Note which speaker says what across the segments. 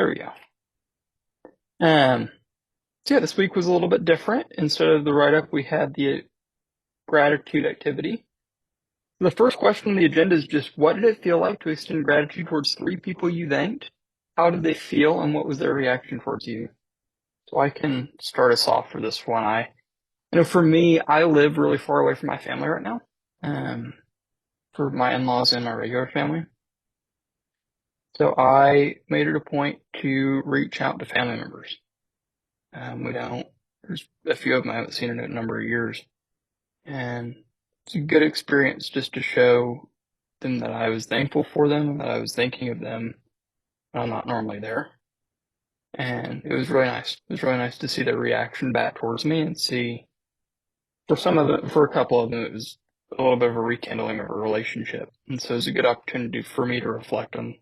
Speaker 1: There we go. So yeah, this week was a little bit different. Instead of the write-up, we had the gratitude activity. The first question on the agenda is just what did it feel like to extend gratitude towards three people you thanked? How did they feel, and what was their reaction towards you? So I can start us off for this one. For me, I live really far away from my family right now, um, for my in-laws and my regular family. So I made it a point to reach out to family members. There's a few of them I haven't seen in a number of years. And it's a good experience just to show them that I was thankful for them and that I was thinking of them when I'm not normally there. And it was really nice. It was really nice to see their reaction back towards me and see for a couple of them, it was a little bit of a rekindling of a relationship. And so it was a good opportunity for me to reflect on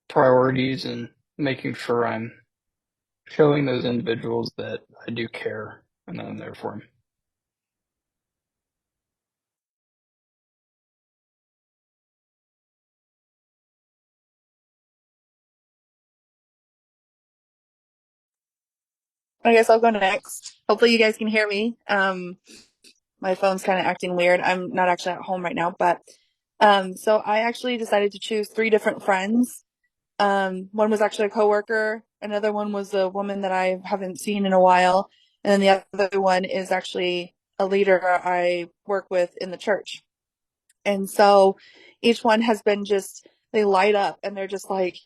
Speaker 1: priorities and making sure I'm showing those individuals that I do care and that I'm there for them.
Speaker 2: I guess I'll go next. Hopefully you guys can hear me. My phone's kind of acting weird. I'm not actually at home right now, but so I actually decided to choose three different friends. One was actually a coworker, another one was a woman that I haven't seen in a while, and then the other one is actually a leader I work with in the church. And so each one has been just they light up and they're just like,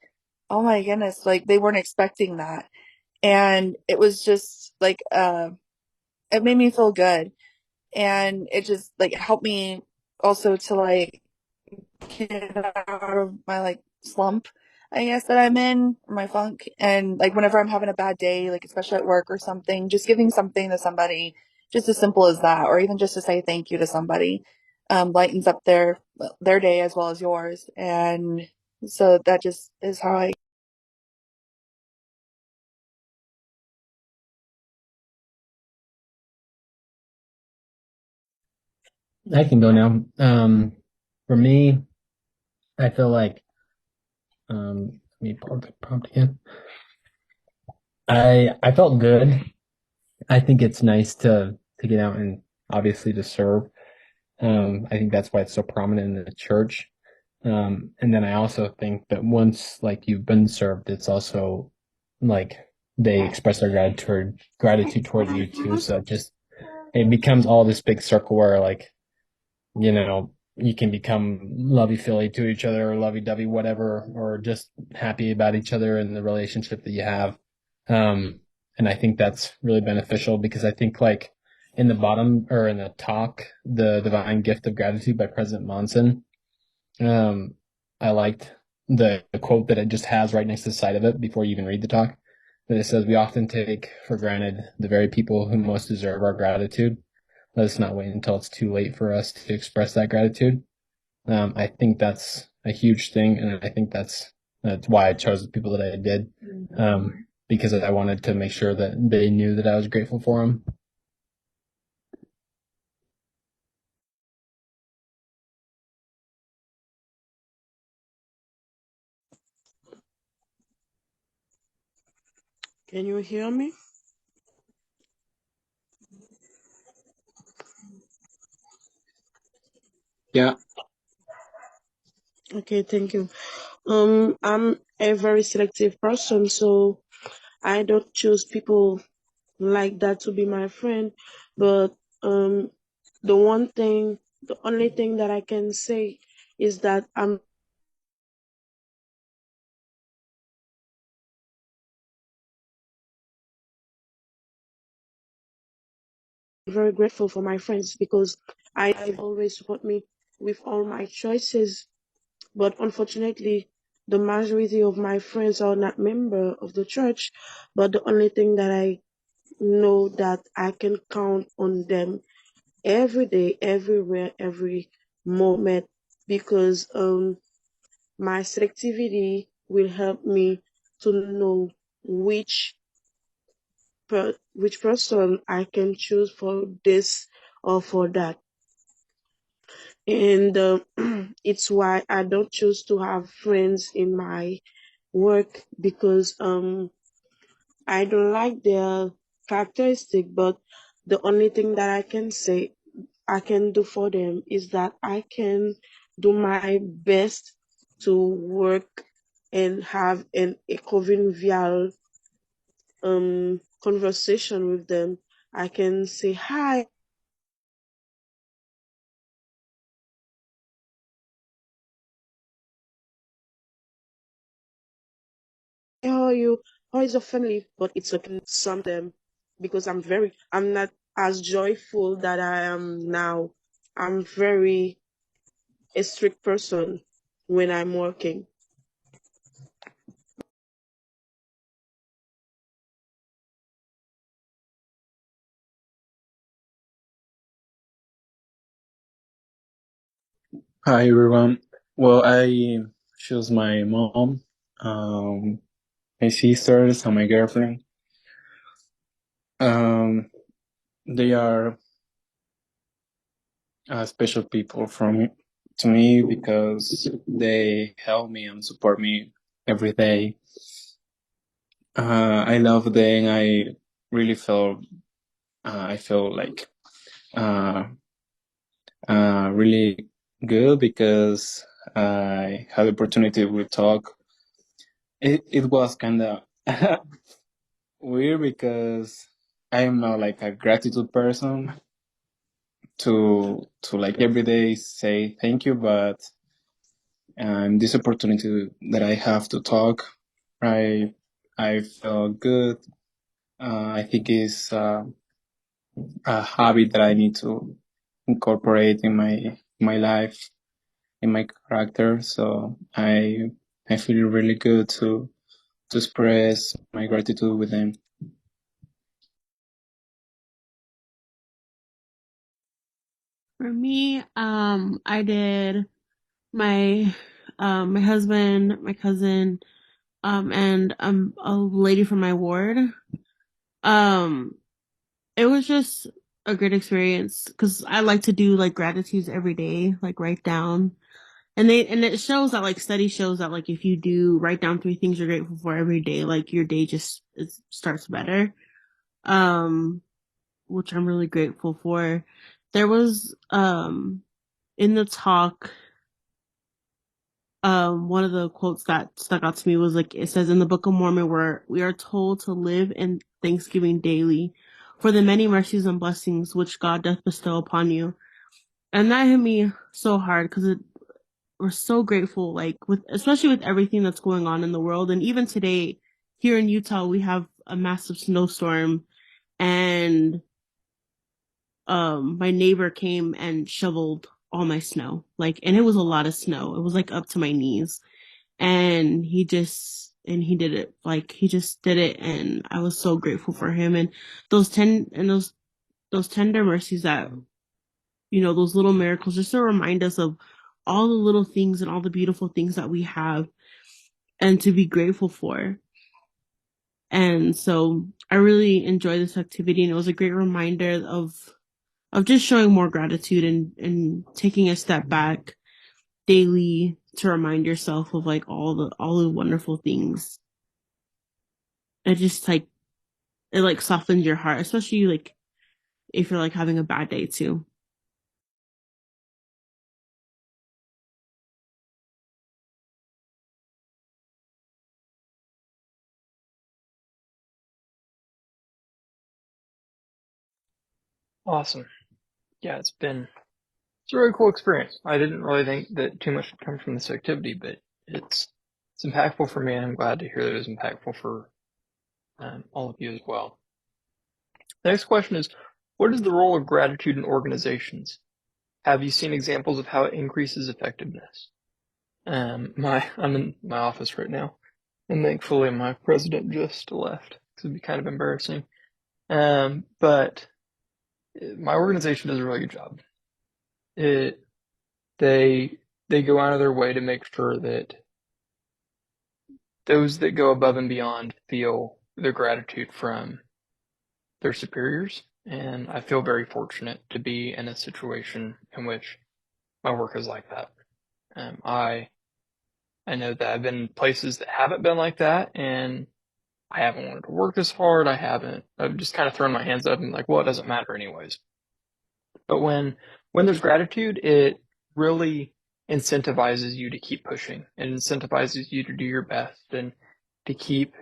Speaker 2: "Oh my goodness, like they weren't expecting that." And it was just like it made me feel good, and it just like helped me also to like get out of my like slump, I guess, that I'm in, or my funk. And like whenever I'm having a bad day, like especially at work or something, just giving something to somebody, just as simple as that, or even just to say thank you to somebody, lightens up their day as well as yours. And so that just is how I.
Speaker 3: I can go now. For me, I feel like let me pull up the prompt again. I felt good. I think it's nice to get out and obviously to serve. I think that's why it's so prominent in the church. And then I also think that once like you've been served, it's also like they express their gratitude towards you too. So it becomes all this big circle where like you can become lovey-fily to each other or lovey-dovey, whatever, or just happy about each other and the relationship that you have. And I think that's really beneficial because I think like in the bottom or in the talk, The Divine Gift of Gratitude by President Monson, um, I liked the quote that it just has right next to the side of it before you even read the talk. That it says, "We often take for granted the very people who most deserve our gratitude. Let us not wait until it's too late for us to express that gratitude." I think that's a huge thing, and I think that's why I chose the people that I did, because I wanted to make sure that they knew that I was grateful for them.
Speaker 4: Can you hear me?
Speaker 3: Yeah.
Speaker 4: Okay, thank you. I'm a very selective person, so I don't choose people like that to be my friend. But um, the only thing that I can say is that I'm very grateful for my friends because I always support me with all my choices. But unfortunately, the majority of my friends are not member of the church. But the only thing that I know that I can count on them every day, everywhere, every moment, because my selectivity will help me to know which person I can choose for this or for that. And it's why I don't choose to have friends in my work because I don't like their characteristic, but the only thing that I can say I can do for them is that I can do my best to work and have a convivial conversation with them. I can say hi, how are you? How is your family? But it's okay some them because I'm not as joyful that I am now. I'm very a strict person when I'm working.
Speaker 5: Hi everyone. Well, I choose my mom, my sisters, and my girlfriend. Um, they are special people to me because they help me and support me every day. I love them. Really feel I feel like uh, really good because I had the opportunity to talk. It was kind of weird because I am not like a gratitude person to like every day say thank you, but this opportunity that I have to talk, I I feel good. I think it's a habit that I need to incorporate in my life, in my character. So I feel really good to express my gratitude with them.
Speaker 6: For me, I did my my husband, my cousin, and a lady from my ward. Um, it was just a great experience because I like to do like gratitudes every day, like write down. And it shows that like study shows that like if you do write down three things you're grateful for every day, like your day just starts better. Um, which I'm really grateful for. There was in the talk, one of the quotes that stuck out to me was like it says in the Book of Mormon where we are told to live in thanksgiving daily for the many mercies and blessings which God doth bestow upon you. And that hit me so hard because we're so grateful, like with especially with everything that's going on in the world. And even today, here in Utah, we have a massive snowstorm and my neighbor came and shoveled all my snow. Like and it was a lot of snow. It was like up to my knees. And he did it. Like he just did it and I was so grateful for him and those tender mercies that those little miracles just to remind us of all the little things and all the beautiful things that we have and to be grateful for. And so I really enjoyed this activity and it was a great reminder of just showing more gratitude and taking a step back daily to remind yourself of like all the wonderful things. It just like it like softens your heart, especially like if you're like having a bad day too.
Speaker 1: Awesome. Yeah, it's a really cool experience. I didn't really think that too much would come from this activity, but it's impactful for me, and I'm glad to hear that it was impactful for all of you as well. The next question is, what is the role of gratitude in organizations? Have you seen examples of how it increases effectiveness? I'm in my office right now, and thankfully my president just left. It'd be kind of embarrassing. But my organization does a really good job. It they go out of their way to make sure that those that go above and beyond feel the gratitude from their superiors. And I feel very fortunate to be in a situation in which my work is like that. I I know that I've been in places that haven't been like that, and I haven't wanted to work as hard. I've just kind of thrown my hands up and like, well, it doesn't matter anyways. But when there's gratitude, it really incentivizes you to keep pushing. It incentivizes you to do your best and to keep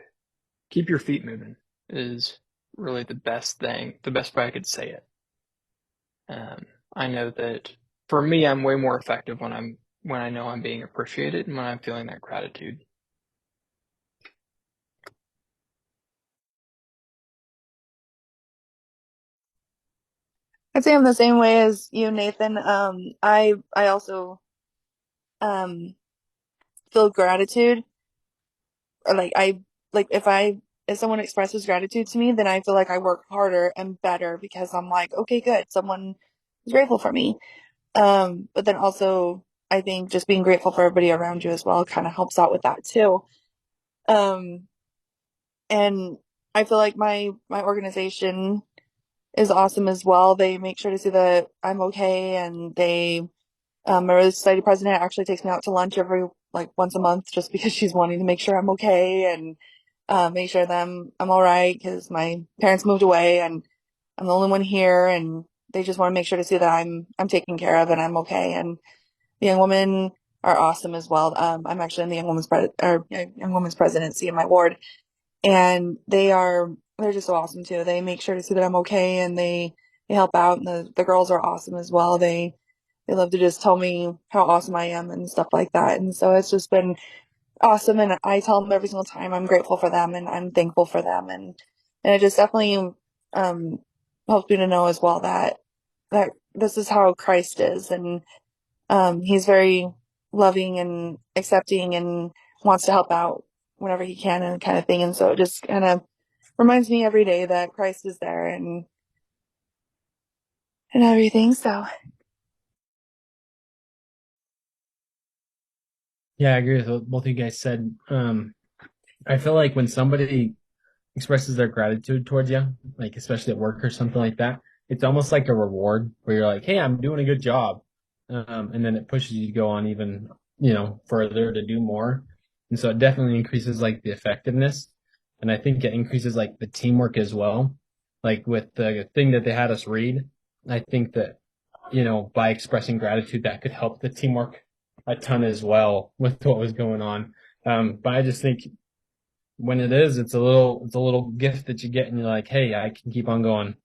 Speaker 1: your feet moving is really the best thing, the best way I could say it. I know that for me, I'm way more effective when I know I'm being appreciated and when I'm feeling that gratitude.
Speaker 2: I'd say I'm the same way as you, Nathan. I also um feel gratitude, or like if someone expresses gratitude to me, then I feel like I work harder and better because I'm like, okay, good, someone is grateful for me. But then also I think just being grateful for everybody around you as well kind of helps out with that too. Um, and I feel like my organization is awesome as well. They make sure to see that I'm okay, and my society president actually takes me out to lunch every like once a month just because she's wanting to make sure I'm okay and make sure that I'm all right because my parents moved away and I'm the only one here, and they just want to make sure to see that I'm taken care of and I'm okay. And the young women are awesome as well. I'm actually in the young women's presidency in my ward, and they're just so awesome too. They make sure to see that I'm okay, and they help out, and the girls are awesome as well. They love to just tell me how awesome I am and stuff like that. And so it's just been awesome, and I tell them every single time I'm grateful for them and I'm thankful for them, and it just definitely um helps me to know as well that this is how Christ is, and he's very loving and accepting and wants to help out whenever he can and kind of thing. And so it just kind of reminds me every day that Christ is there and everything. So
Speaker 3: Yeah, I agree with what both of you guys said. I feel like when somebody expresses their gratitude towards you, like especially at work or something like that, it's almost like a reward where you're like, "Hey, I'm doing a good job," and then it pushes you to go on even, further to do more. And so it definitely increases like the effectiveness, and I think it increases like the teamwork as well. Like with the thing that they had us read, I think that by expressing gratitude, that could help the teamwork a ton as well with what was going on. But I just think when it is, it's a little gift that you get, and you're like, hey, I can keep on going.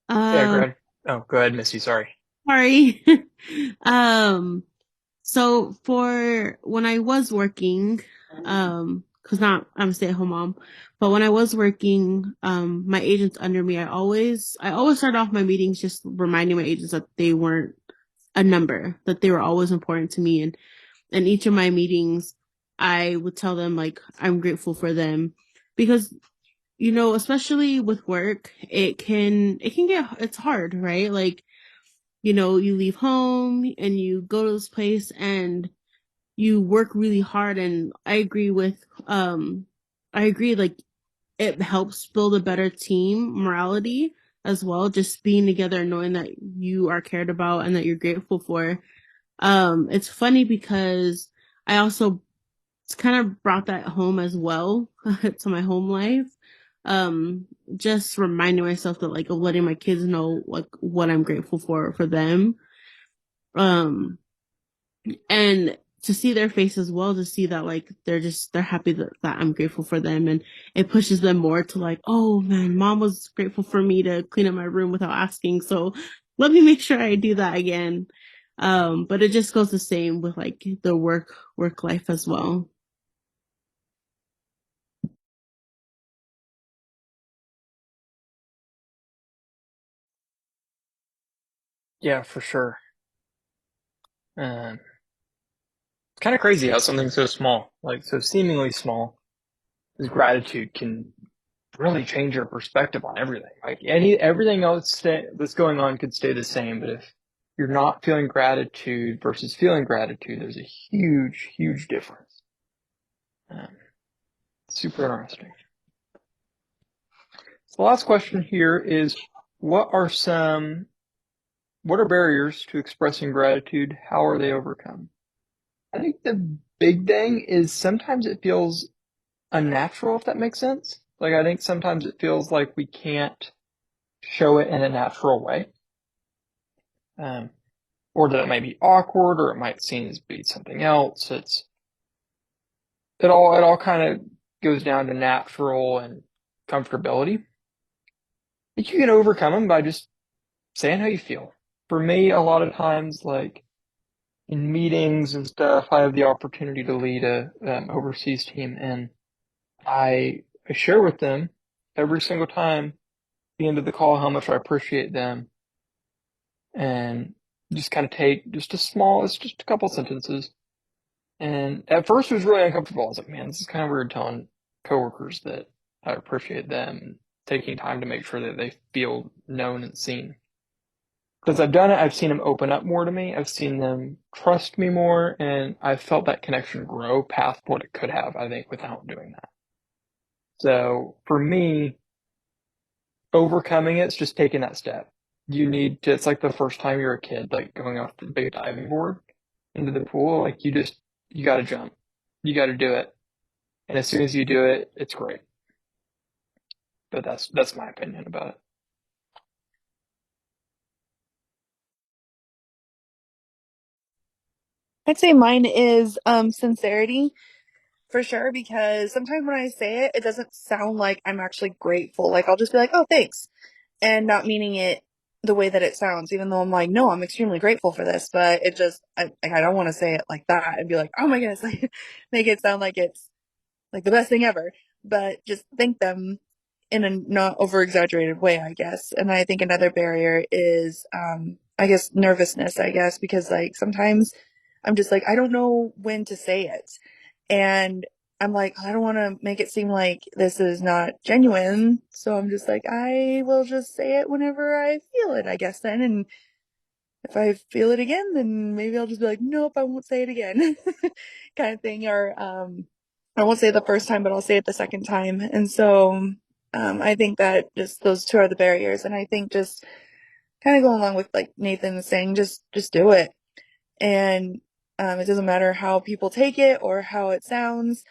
Speaker 1: Yeah,
Speaker 6: Um,
Speaker 1: Greg. Oh, go ahead, Missy. Sorry.
Speaker 6: sorry. um, so for when I was working, cause not, I'm a stay-at-home mom, but when I was working, my agents under me, I always start off my meetings just reminding my agents that they weren't a number, that they were always important to me. And in each of my meetings, I would tell them like, I'm grateful for them because especially with work, it's hard, right? Like, you leave home and you go to this place and you work really hard. And I agree, like, it helps build a better team morality as well. Just being together and knowing that you are cared about and that you're grateful for. It's funny because I also kind of brought that home as well to my home life. Um, just reminding myself that like of letting my kids know like what I'm grateful for them. Um, and to see their face as well, to see that like they're happy that I'm grateful for them, and it pushes them more to like, oh man, mom was grateful for me to clean up my room without asking, so let me make sure I do that again. But it just goes the same with like the work life as well.
Speaker 1: Yeah, for sure. Um, kind of crazy how something so small, like so seemingly small, as gratitude can really change your perspective on everything. Like everything else that's going on could stay the same, but if you're not feeling gratitude versus feeling gratitude, there's a huge, huge difference. Um, Super interesting. So the last question here is, what are barriers to expressing gratitude? How are they overcome? I think the big thing is sometimes it feels unnatural, if that makes sense. Like, I think sometimes it feels like we can't show it in a natural way. Or that it might be awkward, or it might seem to be something else. It all kind of goes down to natural and comfortability. But you can overcome them by just saying how you feel. For me, a lot of times, like in meetings and stuff, I have the opportunity to lead a overseas team, and I share with them every single time at the end of the call how much I appreciate them, and just kind of take it's just a couple sentences. And at first it was really uncomfortable. I was like, man, this is kind of weird telling coworkers that I appreciate them and taking time to make sure that they feel known and seen. Because I've done it, I've seen them open up more to me. I've seen them trust me more, and I've felt that connection grow past what it could have, I think, without doing that. So for me, overcoming it's just taking that step. It's like the first time you're a kid, like going off the big diving board into the pool, like you gotta jump. You gotta do it. And as soon as you do it, it's great. But that's my opinion about it.
Speaker 2: I'd say mine is sincerity for sure, because sometimes when I say it, it doesn't sound like I'm actually grateful. Like I'll just be like, "Oh, thanks," and not meaning it the way that it sounds, even though I'm like, "No, I'm extremely grateful for this," but I don't want to say it like that and be like, "Oh my goodness," like make it sound like it's like the best thing ever, but just thank them in a not over exaggerated way, I guess. And I think another barrier is, I guess nervousness, I guess, because like sometimes I'm just like, I don't know when to say it. And I'm like, I don't want to make it seem like this is not genuine. So I'm just like, I will just say it whenever I feel it, I guess then. And if I feel it again, then maybe I'll just be like, nope, I won't say it again, kind of thing. Or I won't say it the first time, but I'll say it the second time. And so I think that just those two are the barriers. And I think just kind of going along with like Nathan was saying, just do it. And it doesn't matter how people take it or how it sounds.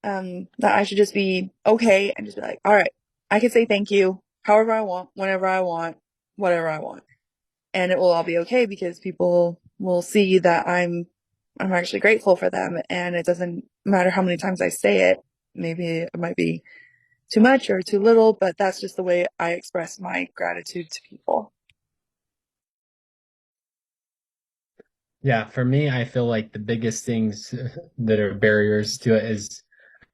Speaker 2: That I should just be okay and just be like, all right, I can say thank you however I want, whenever I want, whatever I want, and it will all be okay because people will see that I'm actually grateful for them, and it doesn't matter how many times I say it. Maybe it might be too much or too little, but that's just the way I express my gratitude to people.
Speaker 3: Yeah, for me, I feel like the biggest things that are barriers to it is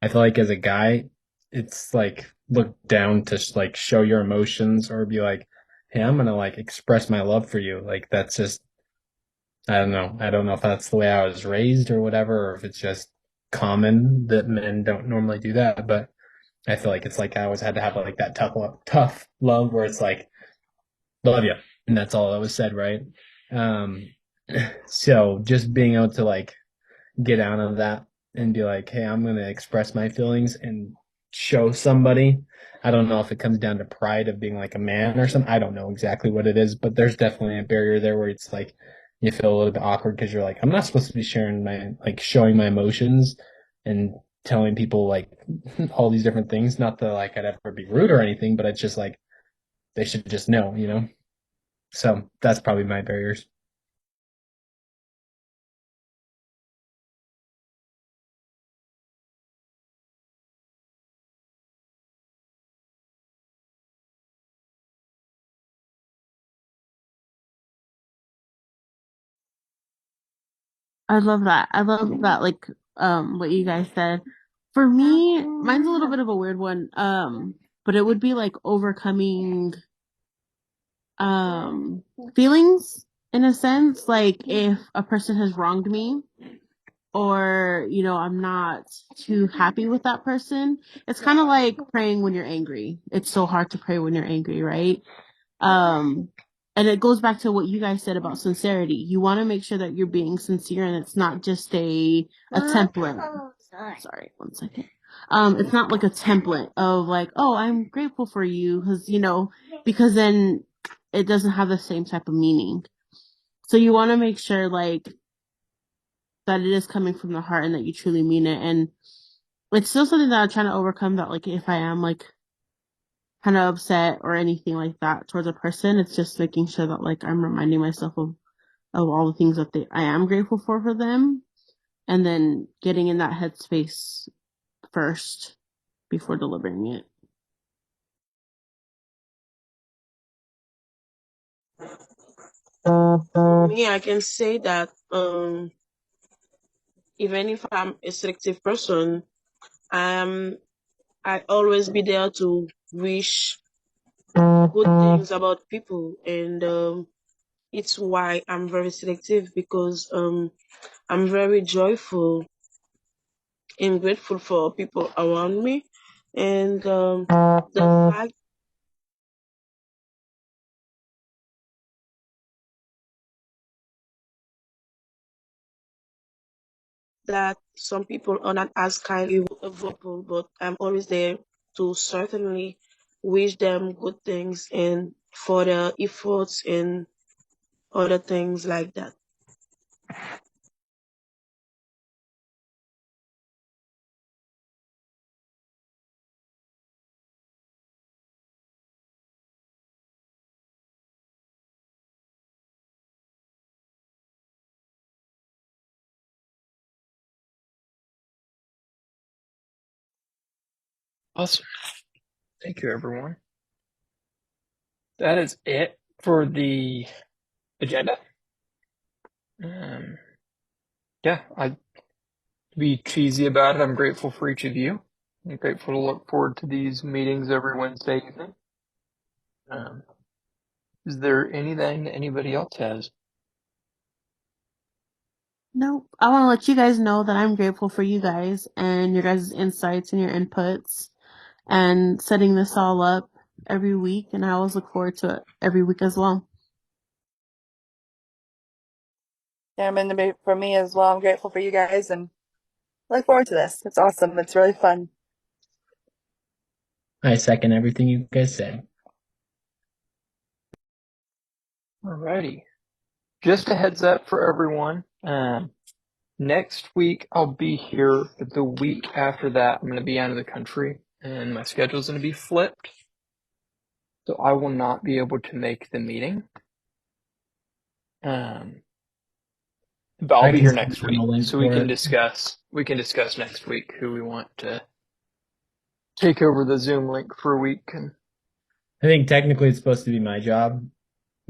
Speaker 3: I feel like as a guy, it's like look down to like show your emotions or be like, hey, I'm gonna like express my love for you. Like that's just I don't know. I don't know if that's the way I was raised or whatever, or if it's just common that men don't normally do that. But I feel like it's like I always had to have like that tough love where it's like, love you. And that's all that was said, right? Um, so just being able to like get out of that and be like, hey, I'm going to express my feelings and show somebody. I don't know if it comes down to pride of being like a man or something. I don't know exactly what it is, but there's definitely a barrier there where it's like you feel a little bit awkward because you're like, I'm not supposed to be showing my emotions and telling people like all these different things. Not that like I'd ever be rude or anything, but it's just like they should just know, you know? So that's probably my barriers.
Speaker 6: I love that. I love that, like, what you guys said. For me, mine's a little bit of a weird one. But it would be like overcoming, feelings in a sense. Like if a person has wronged me, or, you know, I'm not too happy with that person. It's kind of like praying when you're angry. It's so hard to pray when you're angry, right? Um, and it goes back to what you guys said about sincerity. You want to make sure that you're being sincere and it's not just a template. Sorry, one second. It's not like a template of like, oh, I'm grateful for you, because, you know, because then it doesn't have the same type of meaning. So you want to make sure like that it is coming from the heart and that you truly mean it. And it's still something that I'm trying to overcome, that like if I am like kind of upset or anything like that towards a person, it's just making sure that like I'm reminding myself of all the things that I am grateful for them, and then getting in that headspace first before delivering it.
Speaker 4: Me, I can say that even if I'm a selective person, I always be there to wish good things about people, and it's why I'm very selective, because I'm very joyful and grateful for people around me, and the fact that some people are not as kindly vocal, but I'm always there to certainly wish them good things and for their efforts and other things like that.
Speaker 1: Awesome. Thank you, everyone. That is it for the agenda. Yeah, I'd be cheesy about it. I'm grateful for each of you. I'm grateful to look forward to these meetings every Wednesday evening. Is there anything anybody else has?
Speaker 6: No, I want to let you guys know that I'm grateful for you guys and your guys' insights and your inputs and setting this all up every week. And I always look forward to it every week as well.
Speaker 2: Yeah, for me as well. I'm grateful for you guys and look forward to this. It's awesome. It's really fun.
Speaker 3: I second everything you guys said.
Speaker 1: Alrighty. Just a heads up for everyone. Next week I'll be here, but the week after that I'm going to be out of the country and my schedule's going to be flipped. So I will not be able to make the meeting. But I'll be here next week, so we can discuss next week who we want to take over the Zoom link for a week. And
Speaker 3: I think technically it's supposed to be my job,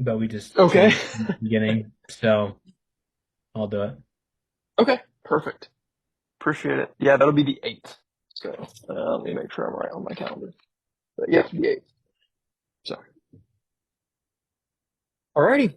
Speaker 3: but we just
Speaker 1: okay.
Speaker 3: changed from the beginning, so I'll do it.
Speaker 1: Okay, perfect. Appreciate it. Yeah, that'll be the 8th. So let me make sure I'm right on my calendar. But yeah, the 8th. So, alrighty.